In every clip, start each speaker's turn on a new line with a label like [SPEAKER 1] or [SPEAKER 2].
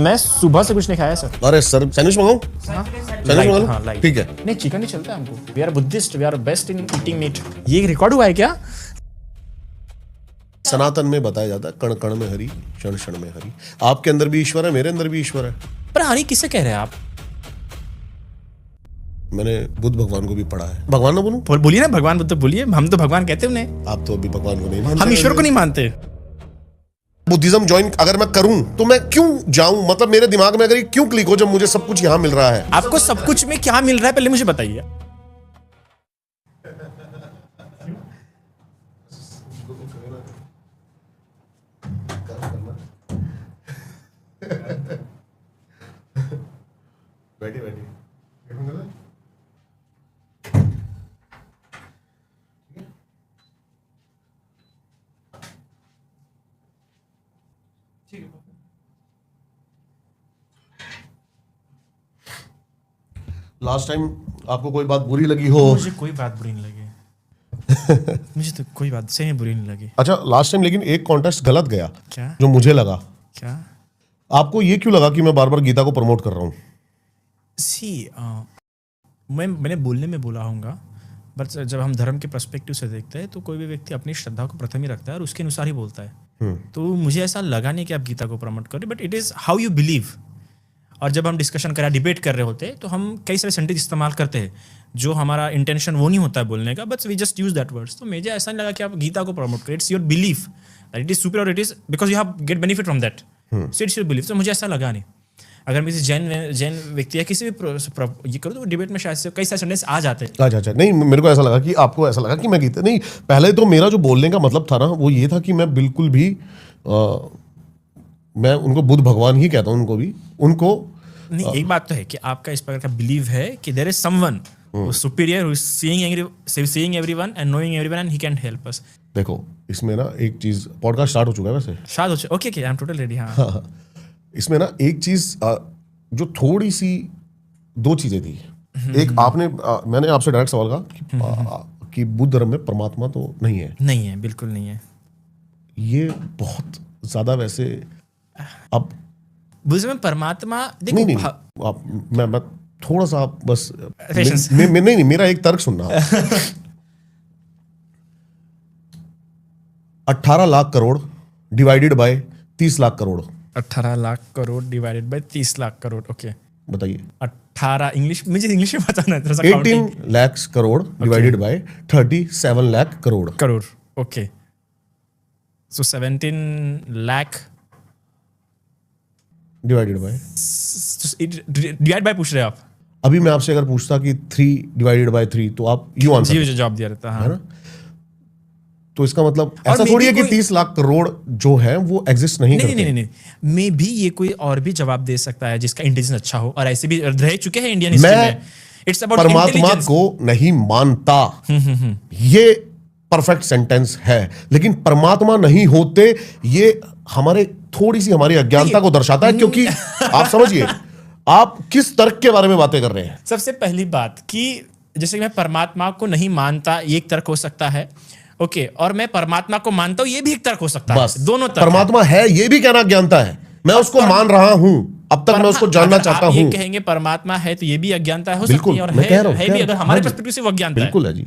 [SPEAKER 1] मैं सुबह से कुछ नहीं खाया सर।
[SPEAKER 2] अरे सर सैंडविच मंगाऊं? सैंडविच मंगा लूं? ठीक है।
[SPEAKER 1] नहीं चिकन नहीं चलता हमको। We are Buddhist, we are best in eating meat. ये रिकॉर्ड हुआ है क्या?
[SPEAKER 2] सनातन में बताया जाता है कण कण में हरि, क्षण क्षण में हरि। आपके अंदर भी ईश्वर है, मेरे अंदर भी ईश्वर है।
[SPEAKER 1] पर हरि किसे कह रहे हैं आप?
[SPEAKER 2] मैंने बुद्ध भगवान को भी पढ़ा है। भगवान ना बोलूं?
[SPEAKER 1] बोलिए ना, भगवान बुद्ध बोलिए। हम तो भगवान कहते हैं उन्हें।
[SPEAKER 2] आप तो अभी भगवान को नहीं मानते।
[SPEAKER 1] हम ईश्वर को नहीं मानते।
[SPEAKER 2] बुद्धिज्म ज्वाइन अगर मैं करूं तो मैं क्यों जाऊं? मतलब मेरे दिमाग में अगर ये क्यों क्लिक हो जब मुझे सब कुछ यहां मिल रहा है?
[SPEAKER 1] आपको सब कुछ में क्या मिल रहा है पहले मुझे बताइए।
[SPEAKER 2] बैठिए बैठिए। लास्ट टाइम आपको कोई बात बुरी लगी हो?
[SPEAKER 1] मुझे कोई बात बुरी नहीं लगी। मुझे तो कोई बात सही बुरी नहीं लगी।
[SPEAKER 2] अच्छा लास्ट टाइम लेकिन एक कॉन्टेस्ट गलत गया।
[SPEAKER 1] क्या?
[SPEAKER 2] जो मुझे लगा।
[SPEAKER 1] क्या?
[SPEAKER 2] आपको ये क्यों लगा कि मैं बार बार गीता को प्रमोट कर रहा हूँ?
[SPEAKER 1] मैंने बोलने में बोला होऊंगा, बट जब हम धर्म के पर्सपेक्टिव से देखते हैं तो कोई भी व्यक्ति अपनी श्रद्धा को प्रथम ही रखता है और उसके अनुसार ही बोलता है। तो मुझे ऐसा लगा नहीं कि आप गीता को प्रमोट करें, but it is how you believe. और जब हम डिस्कशन कर रहे डिबेट कर रहे होते हैं तो हम कई सारे सेंटेंस इस्तेमाल करते हैं जो हमारा इंटेंशन वो नहीं होता है बोलने का, but we just use that words. तो मुझे ऐसा नहीं लगा कि आप गीता को प्रमोट करें। It's your belief that it is super और it is because you have get benefit from that, so it's your belief. तो मुझे ऐसा लगा नहीं। अगर किसी जैन व्यक्ति या किसी भी ये करो तो डिबेट में शायद से कई सारे सेंटेंस आ जाते हैं।
[SPEAKER 2] अच्छा नहीं, मेरे को ऐसा लगा कि आपको ऐसा लगा कि मैं गीता नहीं। पहले तो मेरा जो बोलने का मतलब था ना वो ये था कि मैं बिल्कुल भी मैं उनको बुद्ध भगवान ही कहता हूँ। उनको भी उनको
[SPEAKER 1] नहीं, एक बात तो है कि आपका इस प्रकार का बिलीव है कि there is someone superior who is seeing everyone and knowing everyone and he can help us.
[SPEAKER 2] देखो इसमें ना एक चीज, पॉडकास्ट स्टार्ट हो चुका है वैसे।
[SPEAKER 1] शायद हो okay I am total ready. हाँ
[SPEAKER 2] इसमें ना एक चीज जो थोड़ी सी दो चीजें थी। एक आपने मैंने आपसे डायरेक्ट सवाल कहा कि बुद्ध धर्म में परमात्मा तो नहीं है।
[SPEAKER 1] नहीं है, बिल्कुल नहीं है।
[SPEAKER 2] ये बहुत ज्यादा वैसे अब
[SPEAKER 1] बुद्ध में परमात्मा देखो
[SPEAKER 2] नहीं आप मैं थोड़ा सा बस नहीं मेरा एक तर्क सुनना। 18 lakh crore divided by 30 lakh crore.
[SPEAKER 1] 18 lakh crore divided by 30 lakh crore. Okay
[SPEAKER 2] बताइए।
[SPEAKER 1] 18 इंग्लिश मुझे इंग्लिश में बताना है।
[SPEAKER 2] 18 lakh crore divided by 37 lakh crore.
[SPEAKER 1] Okay so 17 lakh
[SPEAKER 2] divided by
[SPEAKER 1] divide by पूछ रहे हैं आप?
[SPEAKER 2] अभी मैं आपसे अगर पूछता कि 3 डिवाइडेड बाय 3 तो आप यू आंसर
[SPEAKER 1] जी जवाब दिया रहता है ना।
[SPEAKER 2] तो इसका मतलब ऐसा थोड़ी है कि 30 लाख करोड़ जो है वो एग्जिस्ट नहीं करते।
[SPEAKER 1] नहीं मे भी ये कोई और भी जवाब दे सकता है जिसका इंटेलिजेंस अच्छा हो, और ऐसे भी रह चुके हैं इंडियन हिस्ट्री में। इट्स अबाउट
[SPEAKER 2] परमात्मा को नहीं मानता, ये परफेक्ट सेंटेंस है। लेकिन परमात्मा नहीं होते ये हमारे थोड़ी सी हमारी अज्ञानता को दर्शाता है। क्योंकि आप समझिए आप किस तर्क के बारे में बातें कर रहे हैं।
[SPEAKER 1] सबसे पहली बात कि जैसे कि मैं परमात्मा को नहीं मानता ये एक तर्क हो सकता है, ओके, और मैं परमात्मा को मानता हूं ये भी एक तर्क हो सकता है। दोनों तर्क।
[SPEAKER 2] परमात्मा है ये भी कहना अज्ञानता है। मैं उसको मान रहा हूं, अब तक मैं उसको जानना चाहता हूं।
[SPEAKER 1] ये कहेंगे परमात्मा है तो ये भी अज्ञानता हो सकती है, और है भी अगर हमारे पर्सपेक्टिव से वो अज्ञानता है।
[SPEAKER 2] बिल्कुल है जी।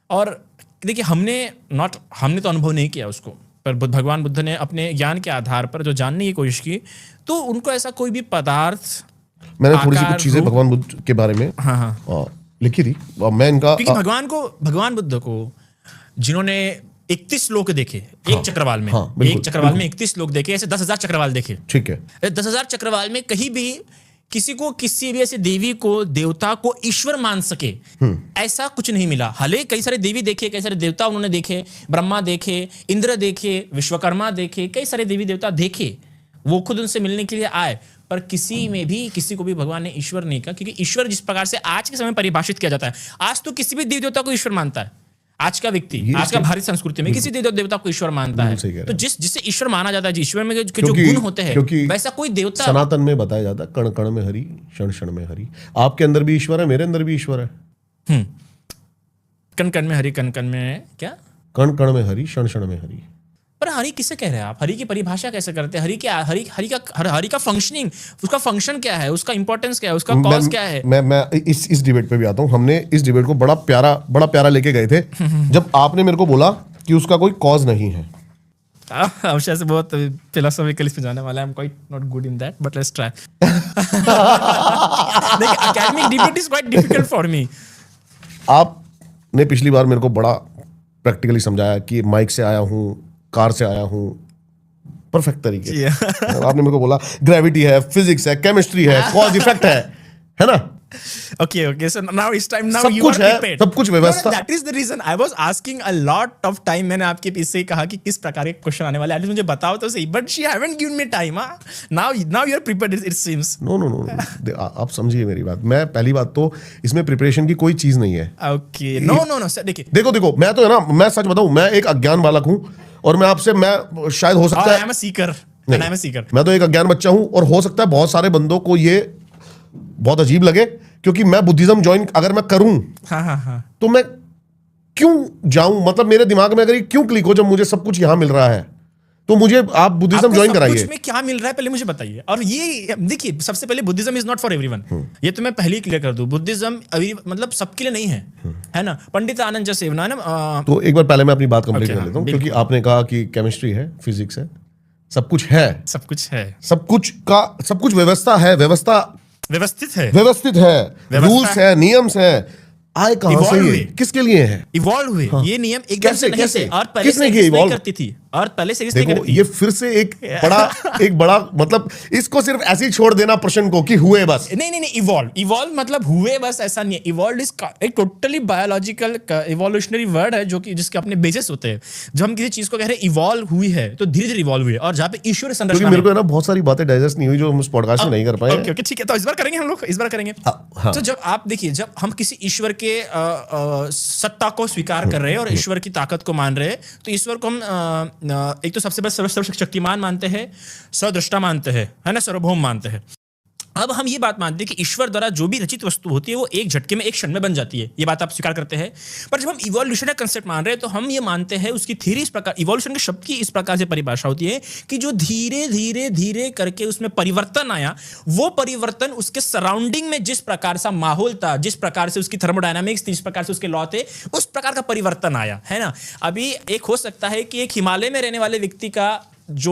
[SPEAKER 1] और देखिए हमने तो अनुभव नहीं किया उसको, पर भगवान बुद्ध ने अपने ज्ञान के आधार पर जो जानने की कोशिश की तो उनको ऐसा कोई भी पदार्थ,
[SPEAKER 2] मैंने थोड़ी सी कुछ चीजें भगवान बुद्ध के बारे में लिखी थी। मैं इनका
[SPEAKER 1] क्योंकि भगवान बुद्ध को जिन्होंने 31 लोक देखे एक चक्रवाल में, एक चक्रवाल में 31 लोक देखे, ऐसे 10,000 चक्रवाल देखे।
[SPEAKER 2] ठीक है।
[SPEAKER 1] 10,000 चक्रवाल में कहीं भी किसी भी ऐसे देवी को, देवता को ईश्वर मान सके ऐसा कुछ नहीं मिला। हाले कई सारे देवी देखे, कई सारे देवता उन्होंने देखे, ब्रह्मा देखे, इंद्र देखे, विश्वकर्मा देखे, कई सारे देवी देवता देखे, वो खुद उनसे मिलने के लिए आए, पर किसी में भी किसी को भी भगवान ने ईश्वर नहीं कहा। क्योंकि ईश्वर जिस प्रकार से आज के समय परिभाषित किया जाता है, आज तो किसी भी देवी देवता को ईश्वर मानता है। आज का व्यक्ति, आज का भारतीय संस्कृति में किसी देवता को ईश्वर मानता है। तो जिससे ईश्वर माना जाता है, ईश्वर में जो गुण होते हैं वैसा कोई देवता।
[SPEAKER 2] सनातन में बताया जाता है कण कण में हरि, क्षण क्षण में हरि। आपके अंदर भी ईश्वर है, मेरे अंदर भी ईश्वर है।
[SPEAKER 1] कण कण में हरि, कण कण में क्या?
[SPEAKER 2] कण कण में हरि, क्षण क्षण में हरि।
[SPEAKER 1] पर हरि किसे कह रहे हैं आप? हरि की परिभाषा कैसे करते हैं? हरि का फंक्शनिंग, उसका फंक्शन क्या है, उसका इंपॉर्टेंस क्या है, उसका कॉज क्या है?
[SPEAKER 2] मैं इस डिबेट पे भी आता हूँ। हमने इस डिबेट को बड़ा प्यारा लेके गए थे जब आपने मेरे को बोला कि उसका कोई कॉज नहीं है।
[SPEAKER 1] अवश्य से बहुत फिलोसॉफिकल इसमें जाने वाला है। I am quite not good in that, but let's try. देखिए, academic debate is quite difficult for me.
[SPEAKER 2] आपने पिछली बार मेरे को बड़ा प्रैक्टिकली समझाया कि माइक से आया हूँ, कार से आया हूँ, परफेक्ट तरीके से। आपने मेरे को बोला ग्रेविटी है, फिजिक्स है, केमिस्ट्री है, कॉज इफेक्ट है ना?
[SPEAKER 1] Okay, so now it's time. Now
[SPEAKER 2] सब
[SPEAKER 1] you
[SPEAKER 2] कुछ
[SPEAKER 1] are
[SPEAKER 2] है,
[SPEAKER 1] prepared.
[SPEAKER 2] सब कुछ व्यवस्था।
[SPEAKER 1] That is the reason I was asking a lot of time. मैंने आपके पीछे ही कहा कि किस प्रकार के क्वेश्चन आने वाले हैं, मुझे बताओ तो सही। But she haven't given me time. Now you are prepared. It seems.
[SPEAKER 2] No. आप समझिए मेरी बात। मैं पहली बात तो इसमें प्रिपरेशन की कोई चीज नहीं है।
[SPEAKER 1] Okay. No. सर देखिए।
[SPEAKER 2] देखो मैं तो है ना, मैं सच बताऊं, मैं एक अज्ञान बालक हूं और मैं आपसे मैं शायद हो सकता है
[SPEAKER 1] I am a seeker.
[SPEAKER 2] नहीं,
[SPEAKER 1] I am a seeker.
[SPEAKER 2] मैं तो एक अज्ञान बच्चा हूं और हो सकता है बहुत सारे बंदों को ये बहुत अजीब लगे, क्योंकि मैं बुद्धिज्म ज्वाइन अगर मैं करूं
[SPEAKER 1] हाँ।
[SPEAKER 2] तो मैं क्यों जाऊं? मतलब मेरे दिमाग में अगर ये क्यों क्लिक हो जब मुझे सब कुछ यहां मिल रहा है, तो मुझे आप बुद्धिज्म ज्वाइन कराइए।
[SPEAKER 1] कुछ में क्या मिल रहा है पहले मुझे बताइए। और ये देखिए, सबसे पहले Buddhism is not for everyone. ये तो मैं पहले ही क्लियर कर दूं, बुद्धिज्म मतलब सबके लिए नहीं है ना? पंडित आनंद जैसे ना।
[SPEAKER 2] तो एक बार पहले मैं अपनी बात कंप्लीट कर लेता हूं, क्योंकि आपने कहा कि केमिस्ट्री है, फिजिक्स है, सब कुछ है, सब कुछ व्यवस्थित है, रूल्स है, नियम्स है। आए कहां से ये? किसके लिए है?
[SPEAKER 1] इवॉल्व हुए। ये नियम एकदम से नहीं थे और पहले से नहीं करती थी और पहले से नहीं करती।
[SPEAKER 2] ये फिर से एक बड़ा मतलब इसको सिर्फ ऐसे ही छोड़ देना प्रश्न को कि हुए बस।
[SPEAKER 1] नहीं, इवॉल्व मतलब हुए बस, ऐसा नहीं है। इवॉल्व इज एक टोटली बायोलॉजिकल इवोल्यूशनरी वर्ड है, जो कि जिसके अपने बेसिस होते हैं। जब हम किसी चीज को कह रहे हैं इवॉल्व हुई है, तो धीरे धीरे इवॉल्व हुई है। और जहां पे ईश्वर संरचना,
[SPEAKER 2] मेरे को ना बहुत सारी बातें डाइजेस्ट नहीं हुई जो हम इस पॉडकास्ट में नहीं कर पाए।
[SPEAKER 1] ओके, ठीक है, तो इस बार करेंगे हम लोग, इस बार करेंगे। तो जब आप देखिए, जब हम किसी ईश्वर के सत्ता को स्वीकार कर रहे हैं और ईश्वर की ताकत को मान रहे हैं, तो ईश्वर को हम एक तो सबसे बड़ा सर्वशक्तिमान मानते हैं, सर्वद्रष्टा मानते हैं, है ना, सार्वभौम मानते हैं। अब हम ये बात मानते हैं कि ईश्वर द्वारा जो भी रचित वस्तु होती है वो एक झटके में, एक क्षण में बन जाती है। ये बात आप स्वीकार करते हैं। पर जब हम इवोल्यूशन का कंसेप्ट मान रहे हैं, तो हम ये मानते हैं, उसकी थ्योरी इस प्रकार, इवोल्यूशन के शब्द की इस प्रकार से परिभाषा होती है कि जो धीरे करके उसमें परिवर्तन आया, वो परिवर्तन उसके सराउंडिंग में जिस प्रकार सा माहौल था, जिस प्रकार से उसकी थर्मोडायनामिक्स थी, जिस प्रकार से उसके लॉ थे, उस प्रकार का परिवर्तन आया, है ना। अभी एक हो सकता है कि एक हिमालय में रहने वाले व्यक्ति का जो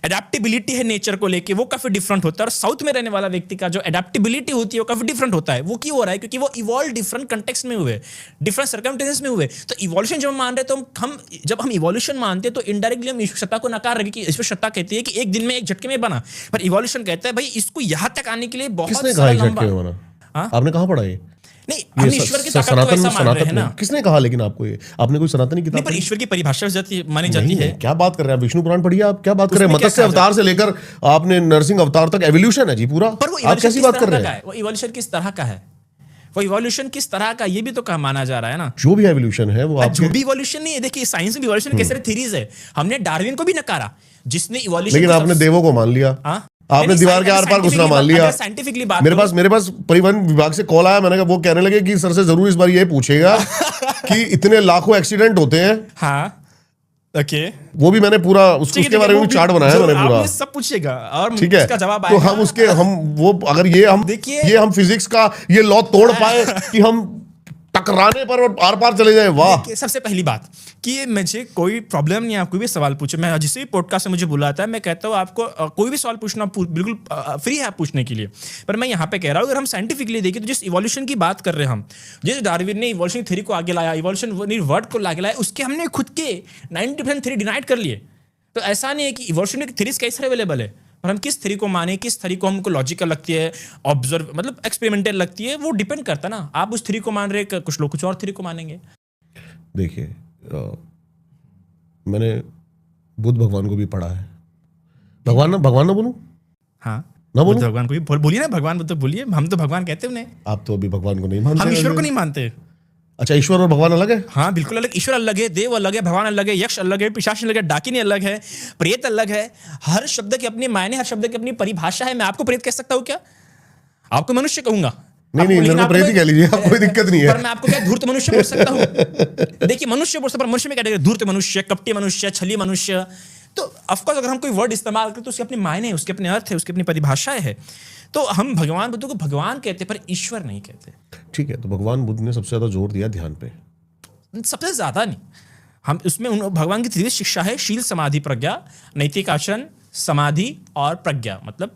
[SPEAKER 1] एडेप्टेबिलिटी है नेचर को लेके, वो काफी डिफरेंट होता है, और साउथ में रहने वाला व्यक्ति का जो एडेप्टेबिलिटी होती है वो काफी डिफरेंट होता है। वो क्यों हो रहा है? क्योंकि वो इवॉल्व डिफरेंट कंटेक्स्ट में हुए, डिफरेंट सर्कमस्टेंसेस में हुए। तो इवोल्यूशन जब हम मान रहे हैं, तो हम जब हम इवोल्यूशन मानते हैं, तो इनडायरेक्टली हम ईश्वर सत्ता को नकार रहे, कि ईश्वर सत्ता कहती है कि एक दिन में, एक झटके में बना। पर इवोल्यूशन कहता है भाई, इसको यहां तक आने के लिए बहुत सारा लंबा।
[SPEAKER 2] आपने कहां पढ़ा ये?
[SPEAKER 1] नहीं, हम ईश्वर की ताकत को ऐसा मान रहे हैं ना।
[SPEAKER 2] किसने कहा लेकिन आपको ये? आपने कोई सनातनी किताब?
[SPEAKER 1] नहीं, पर ईश्वर की परिभाषा मानी जाती है।
[SPEAKER 2] क्या बात कर रहे हैं आप? विष्णु पुराण पढ़िए। आप क्या बात कर रहे हैं? मत्स्य अवतार से लेकर आपने नरसिंह अवतार तक एवोल्यूशन है जी पूरा। आप कैसी बात कर रहे हैं?
[SPEAKER 1] वो इवोल्यूशन किस तरह का है? वो इवोल्यूशन किस तरह का, ये भी तो कहा माना जा रहा है ना।
[SPEAKER 2] जो भी एवोल्यूशन है वो
[SPEAKER 1] जो भी इवोल्यूशन नहीं है। देखिए, साइंस में इवोल्यूशन के सारे थ्योरीज है। हमने डार्विन को भी नकारा, जिसने इवोल्यूशन,
[SPEAKER 2] लेकिन आपने देवों को मान लिया। आपने दीवार के आर पार घुसना मान लिया।
[SPEAKER 1] साइंटिफिकली बात,
[SPEAKER 2] मेरे पास परिवहन विभाग से कॉल आया। मैंने कहा, वो कहने लगे कि सर से जरूर इस बार ये पूछेगा कि इतने लाखों एक्सीडेंट होते हैं।
[SPEAKER 1] हाँ, ओके,
[SPEAKER 2] वो भी मैंने पूरा उसके बारे में चार्ट बनाया मैंने पूरा,
[SPEAKER 1] सब पूछेगा और
[SPEAKER 2] ठीक है।
[SPEAKER 1] उसका जवाब
[SPEAKER 2] तो हम वो अगर ये हम फिजिक्स का ये लॉ तोड़ पाए कि हम टकराने पर और आर पार चले जाए, वाह।
[SPEAKER 1] सबसे पहली बात कि मुझे कोई प्रॉब्लम नहीं है, आप कोई भी सवाल पूछे। मैं जिस भी पॉडकास्ट में मुझे बुलाता है, मैं कहता हूँ आपको कोई भी सवाल पूछना बिल्कुल फ्री है आप पूछने के लिए। पर मैं यहाँ पे कह रहा हूँ, अगर हम साइंटिफिकली देखें, तो जिस इवोल्यूशन की बात कर रहे हैं हम, जिस डार्विन ने इवोल्यूशन थ्योरी को आगे लाया, इवोल्यूशन वर्ड को आगे लाया, उसके हमने खुद के 90% थ्योरी डिनाइड कर लिए। तो ऐसा नहीं है कि इवोल्यूशन की थ्योरीज कैसे अवेलेबल है, और हम किस थ्योरी को माने, किस थ्योरी को हमको लॉजिकल लगती है, ऑब्जर्व मतलब एक्सपेरिमेंटल लगती है, वो डिपेंड करता है ना। आप उस थ्योरी को मान रहे, कुछ लोग कुछ और थ्योरी को मानेंगे।
[SPEAKER 2] देखिए, मैंने बुद्ध भगवान को भी पढ़ा है। भगवान ना बोलूं?
[SPEAKER 1] हाँ,
[SPEAKER 2] ना बोलूं?
[SPEAKER 1] भगवान को भी बोलिए ना, भगवान तो बोलिए। हम तो भगवान कहते हैं उन्हें।
[SPEAKER 2] आप तो अभी भगवान को नहीं मानते।
[SPEAKER 1] हम ईश्वर को नहीं मानते।
[SPEAKER 2] अच्छा, ईश्वर और भगवान अलग है?
[SPEAKER 1] हाँ, बिल्कुल अलग। ईश्वर अलग है, देव अलग है, भगवान अलग है, यक्ष अलग है, पिशाच अलग है, डाकिनी अलग है, प्रेत अलग है। हर शब्द की अपनी मायने, हर शब्द की अपनी परिभाषा है। मैं आपको प्रेत कह सकता हूँ क्या? आपको मनुष्य कहूंगा?
[SPEAKER 2] नहीं नहीं,
[SPEAKER 1] लेकिन
[SPEAKER 2] मेरे को प्रेत ही कह लीजिए, आप कोई दिक्कत नहीं है।
[SPEAKER 1] पर मैं आपको क्या धूर्त मनुष्य बोल सकता हूँ? देखिए मनुष्य बोल सकता हूं, पर मनुष्य में कैटेगरी धूर्त मनुष्य, कपटी मनुष्य, छली मनुष्य। तो ऑफकोर्स अगर हम कोई वर्ड इस्तेमाल करें तो उसके अपने मायने, उसके अपने अर्थ है, उसकी अपनी परिभाषाएं है। तो हम भगवान बुद्ध को भगवान कहते पर ईश्वर नहीं कहते।
[SPEAKER 2] ठीक है, तो भगवान बुद्ध ने सबसे ज्यादा जोर दिया ध्यान पे।
[SPEAKER 1] सबसे ज्यादा नहीं, हम उसमें भगवान की त्रिविध शिक्षा है, शील समाधि प्रज्ञा, नैतिक आचरण, समाधि और प्रज्ञा, मतलब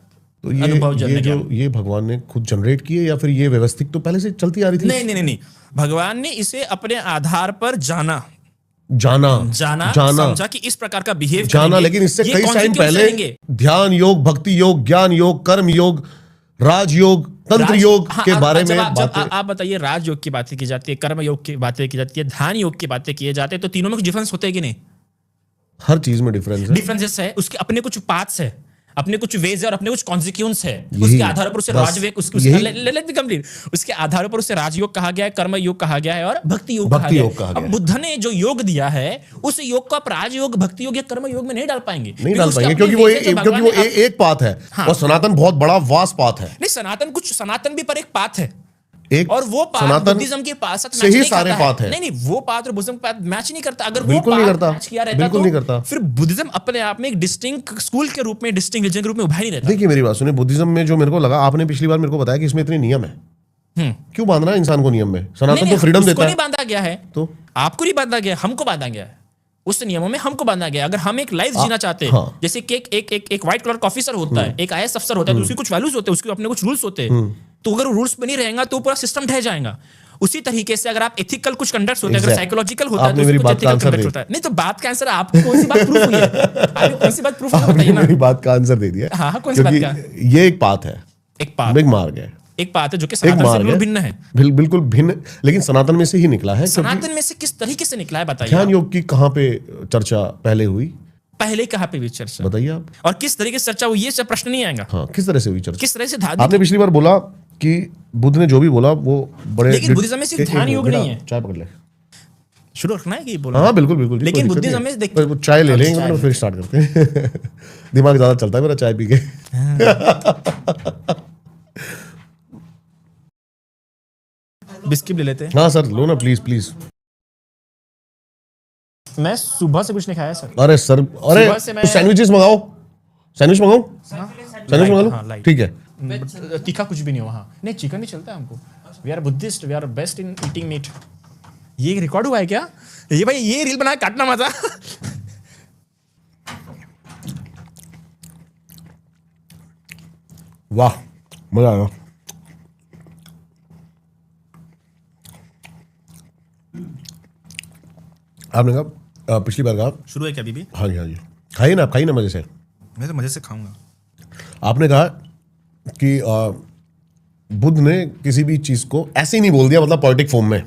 [SPEAKER 2] तो
[SPEAKER 1] अनुभव
[SPEAKER 2] ये भगवान ने खुद जनरेट किए या फिर ये व्यवस्थित तो पहले से चलती आ रही थी?
[SPEAKER 1] नहीं, भगवान ने इसे अपने आधार पर जाना समझा कि इस प्रकार का बिहेव
[SPEAKER 2] जाना, लेकिन इससे कई टाइम पहले ध्यान योग, भक्ति योग, ज्ञान योग, कर्म योग, राजयोग, तंत्र योग के बारे में बातें।
[SPEAKER 1] आप बताइए, राजयोग की बातें की जाती है, कर्म योग की बातें की जाती है, ध्यान योग की बातें किए जाते हैं, तो तीनों में कुछ डिफरेंस होते हैं कि नहीं?
[SPEAKER 2] हर चीज में
[SPEAKER 1] डिफरेंसेस है, उसके अपने कुछ पाथ्स है, अपने कुछ वेज है और अपने कुछ कॉन्सिक्वेंस है। उसके आधार पर उसे राजयोग, उसके आधार पर उसे राजयोग कहा गया है, कर्म योग कहा गया है और भक्ति योग कहा गया है। अब बुद्ध ने जो योग दिया है उस योग को आप राजयोग, भक्ति योग या कर्म योग में नहीं डाल पाएंगे,
[SPEAKER 2] क्योंकि वो एक पाथ है। और सनातन बहुत बड़ा वास्ट पाथ है।
[SPEAKER 1] नहीं, सनातन भी पर एक पाथ है,
[SPEAKER 2] एक
[SPEAKER 1] और वो पाथ बुद्धिज्म के पास
[SPEAKER 2] से ही सारे पाथ है।
[SPEAKER 1] नहीं, वो पाथ और बुद्धिज्म का मैच नहीं करता। अगर
[SPEAKER 2] बिल्कुल
[SPEAKER 1] वो
[SPEAKER 2] नहीं करता,
[SPEAKER 1] मैच किया रहता
[SPEAKER 2] बिल्कुल नहीं करता,
[SPEAKER 1] फिर बुद्धिज्म अपने आप में एक डिस्टिंक्ट स्कूल के रूप में, डिस्टिंक्ट रिलीजन के रूप में उभर नहीं रहता।
[SPEAKER 2] देखिए मेरी बात सुनिए, बुद्धिज्म में जो मेरे को लगा, आपने पिछली बार मेरे को बताया कि इसमें इतने नियम है, क्यों बांधना है इंसान को नियम में? सनातन तो फ्रीडम देता है।
[SPEAKER 1] नहीं बांधा गया है, तो आपको नहीं बांधा गया, हमको बांधा गया है। उस नियमों में हमको बांधा गया। अगर हम एक लाइफ जीना चाहते हैं, जैसे कि एक व्हाइट कलर का ऑफिसर होता है, एक आईएएस अफसर होता है, तो उसके कुछ वैल्यूज होते हैं, उसके अपने कुछ रूल्स होते हैं। तो अगर रूल्स पे नहीं रहेगा तो पूरा सिस्टम ढह जाएगा। उसी तरीके से अगर आप एथिकल कुछ कंडक्ट होते हैं, अगर साइकोलॉजिकल होता है तो
[SPEAKER 2] मेरी बात का आंसर
[SPEAKER 1] होता है। नहीं तो बात का आंसर आपको कौन सी बात प्रूफ हुई है? आपको कौन सी बात प्रूफ हुई है बताइए ना।
[SPEAKER 2] मेरी बात का आंसर दे दिया।
[SPEAKER 1] हाँ, कौन सी बात का?
[SPEAKER 2] ये एक पाथ है, एक मार्ग है,
[SPEAKER 1] एक बात है जो कि सनातन से बिल्कुल भिन्न है।
[SPEAKER 2] बिल्कुल भिन्न, लेकिन सनातन में से ही निकला है।
[SPEAKER 1] सनातन में से किस तरीके से निकला है बताइए?
[SPEAKER 2] ध्यान योग की कहाँ पे चर्चा पहले हुई?
[SPEAKER 1] पहले कहाँ पे हुई चर्चा
[SPEAKER 2] बताइए आप।
[SPEAKER 1] और किस तरीके से चर्चा हुई, ये सब प्रश्न नहीं आएगा।
[SPEAKER 2] हाँ, किस तरह से हुई चर्चा?
[SPEAKER 1] किस तरह से?
[SPEAKER 2] आपने पिछली बार बोला कि बुद्ध ने जो भी बोला वो बड़े,
[SPEAKER 1] लेकिन बुद्धिज्म में सिर्फ ध्यान योग नहीं है।
[SPEAKER 2] चाय पकड़ ले,
[SPEAKER 1] शुरू रखना है कि बोला?
[SPEAKER 2] हाँ बिल्कुल बिल्कुल।
[SPEAKER 1] लेकिन बुद्धिज्म में देखिए,
[SPEAKER 2] चाय ले लेंगे फिर स्टार्ट करते हैं। दिमाग ज्यादा चलता है मेरा चाय पी के।
[SPEAKER 1] बिस्किट ले लेते हैं।
[SPEAKER 2] हाँ सर, लो ना प्लीज प्लीज।
[SPEAKER 1] मैं सुबह से कुछ नहीं खाया सर।
[SPEAKER 2] अरे सर, अरे सैंडविचेस मंगाओ, सैंडविच मंगाओ, सैंडविच मंगा लो, ठीक है।
[SPEAKER 1] तीखा कुछ भी नहीं हो वहाँ। नहीं, चिकन नहीं चलता है हमको। We are Buddhist, we are best in eating meat. ये रिकॉर्ड हुआ है क्या? ये भाई, ये रील बना काटना मजा।
[SPEAKER 2] वाह, मजा आया। आपने कहा पिछली बार कहा
[SPEAKER 1] शुरू है क्या अभी भी?
[SPEAKER 2] हाँ जी हाँ जी, खाइए ना, आप खाइए ना मजे से।
[SPEAKER 1] मैं तो मजे से खाऊंगा।
[SPEAKER 2] आपने कहा कि बुद्ध ने किसी भी चीज को ऐसे ही नहीं बोल दिया, मतलब पोएटिक फॉर्म में।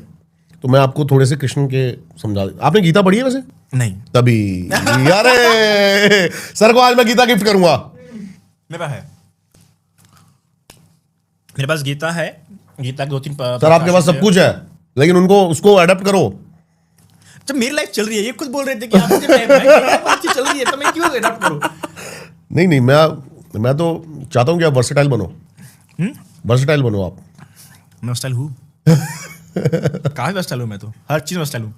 [SPEAKER 2] तो मैं आपको थोड़े से कृष्ण के समझा। आपने गीता पढ़ी है वैसे?
[SPEAKER 1] नहीं।
[SPEAKER 2] तभी अरे सर को आज मैं गीता गिफ्ट करूंगा।
[SPEAKER 1] मेरे पास गीता है, गीता के 2-3
[SPEAKER 2] सर आपके पास सब कुछ है, लेकिन उसको अडेप्ट करो।
[SPEAKER 1] जब मेरी लाइफ चल रही है, ये खुद बोल रहे थे कि आप मुझे अच्छी चल रही है तो मैं क्यों अडॉप्ट करूं?
[SPEAKER 2] नहीं, मैं तो चाहता हूं कि आप वर्सेटाइल बनो। वर्सेटाइल बनो आप।
[SPEAKER 1] मैं वर्सेटाइल हूं। कहाँ वर्सेटाइल हूं? मैं तो हर चीज वर्सेटाइल हूं।